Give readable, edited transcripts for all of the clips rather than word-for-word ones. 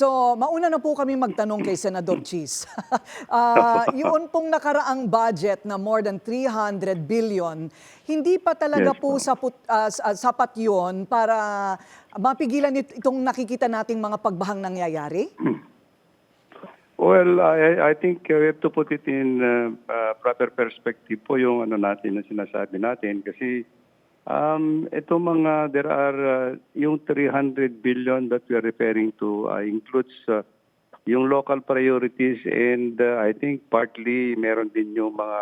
So, mauna na po kami magtanong kay Senador Cheese. Yun pong nakaraang budget na more than 300 billion, hindi pa talaga Yes po po. sapat yun para mapigilan itong nakikita nating mga pagbahang nangyayari? Well, I think we have to put it in proper perspective po yung ano natin na sinasabi natin kasi itong mga there are yung 300 billion that we are referring to includes yung local priorities and I think partly meron din yung mga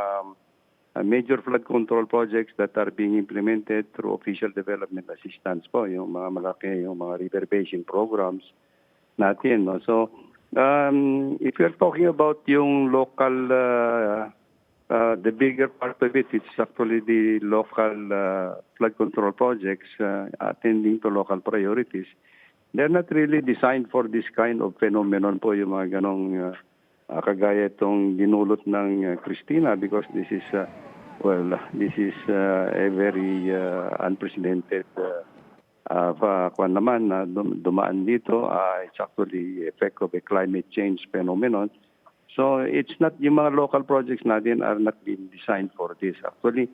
major flood control projects that are being implemented through official development assistance po, yung mga malaki, yung mga river basin programs natin. No? So, if you're talking about yung local, the bigger part of it, it's actually the local flood control projects attending to local priorities. They're not really designed for this kind of phenomenon po, yung mga ganong kagaya itong dinulot ng Christina because this is, this is a very unprecedented kung naman na dumaan dito, it's actually effect of a climate change phenomenon. So it's not, yung mga local projects natin are not being designed for this. Actually,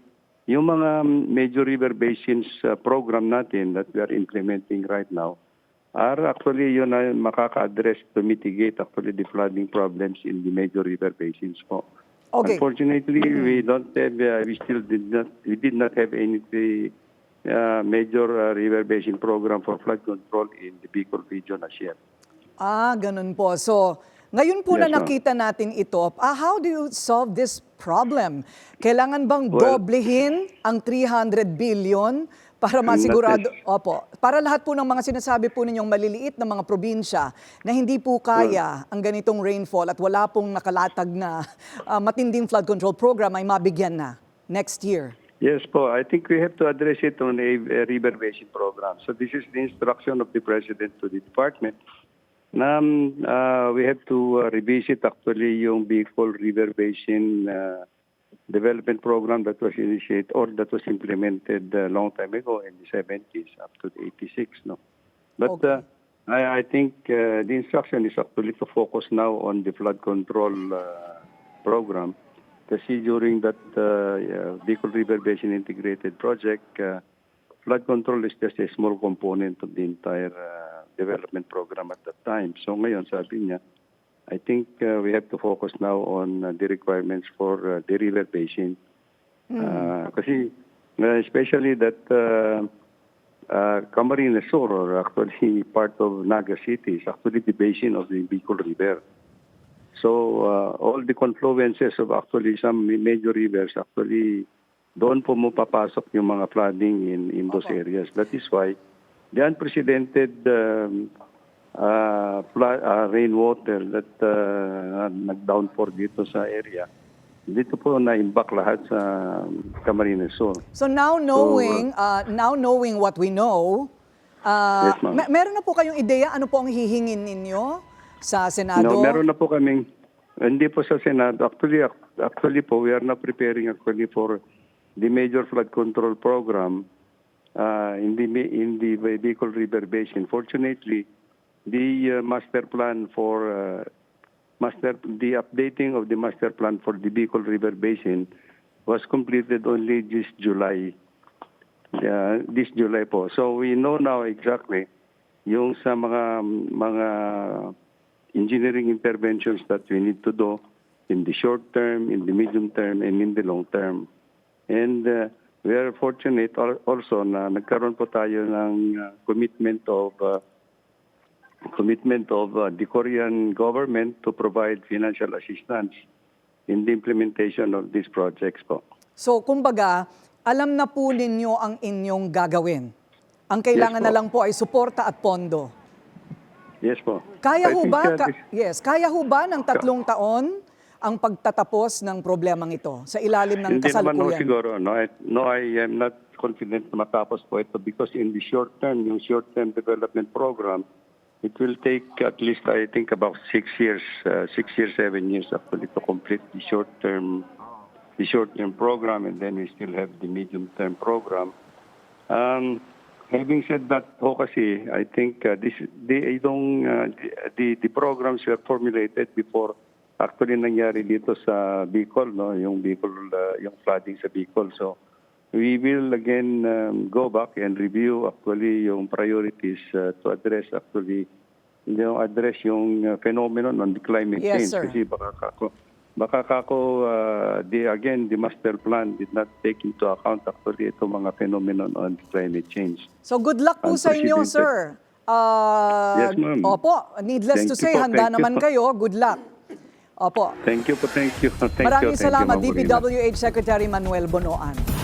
yung mga major river basins program natin that we are implementing right now are actually yun na makaka-address to mitigate actually the flooding problems in the major river basins po. Okay. Unfortunately, we don't have, we did not have any major river basin program for flood control in the Bicol region as yet. Ganun po. So, ngayon po na Yes, ma'am. nakita natin ito, how do you solve this problem? Kailangan bang Well, doblehin ang 300 billion para not masigurado, this. para lahat po ng mga sinasabi po ninyong maliliit na mga probinsya na hindi po kaya ang ganitong rainfall at wala pong nakalatag na matinding flood control program ay mabigyan na next year? Yes po, I think we have to address it on a river basin program. So this is the instruction of the President to the department. We have to revisit actually yung Bicol River Basin development program that was initiated or that was implemented a long time ago in the 70s up to the 86. No? But Okay. I think the instruction is actually to focus now on the flood control program. Kasi during that Bicol River Basin Integrated Project, flood control is just a small component of the entire development program at that time. So ngayon, sabi niya, I think we have to focus now on the requirements for the river basin. Kasi especially that Camarines Sur, or actually part of Naga City, is actually the basin of the Bicol River. So all the confluences of actually some major rivers actually doon po mo papasok yung mga flooding in those areas. That is why the unprecedented rainwater that nag-downpour dito sa area, dito po na-imbak lahat sa Camarines Sur. So now knowing what we know, Yes, ma'am. meron na po kayong ideya ano po ang hihingin ninyo sa Senado? No, meron na po kaming, hindi po sa Senado. Actually po, we are now preparing actually for the major flood control program in the Bicol River Basin. Fortunately, the master plan for the updating of the master plan for the Bicol River Basin was completed only this July. This July po. So we know now exactly yung sa mga engineering interventions that we need to do in the short term, in the medium term, and in the long term. And we are fortunate also na nagkaroon po tayo ng commitment of the Korean government to provide financial assistance in the implementation of these projects po. So kumbaga, alam na po ninyo ang inyong gagawin. Ang kailangan Yes, na po. lang po ay suporta at pondo. Yes po. Kaya I ho think, ba, this- kaya ho ba ng 3 taon ang pagtatapos ng problemang ito sa ilalim ng Hindi naman ho kasalukuyan? siguro. I am not confident na matapos po ito because in the short term, yung short-term development program, it will take at least, I think, about 6 years, 7 years actually to complete the short-term program, and then we still have the medium-term program. Having said that ho kasi, I think the programs were formulated before actually nangyari dito sa Bicol, no? Yung Bicol, yung flooding sa Bicol. So we will again go back and review actually yung priorities to address actually yung phenomenon on the climate Yes, change. sir. Kasi the master plan did not take into account actually itong mga phenomenon on climate change. So good luck po sa inyo, sir. Yes, ma'am. Opo, needless Thank to you say, po, handa thank you. naman kayo. Good luck. Opo. Thank you po, thank you. Thank Maraming you, thank you, salamat, Ma'am Corina. DPWH Secretary Manuel Bonoan.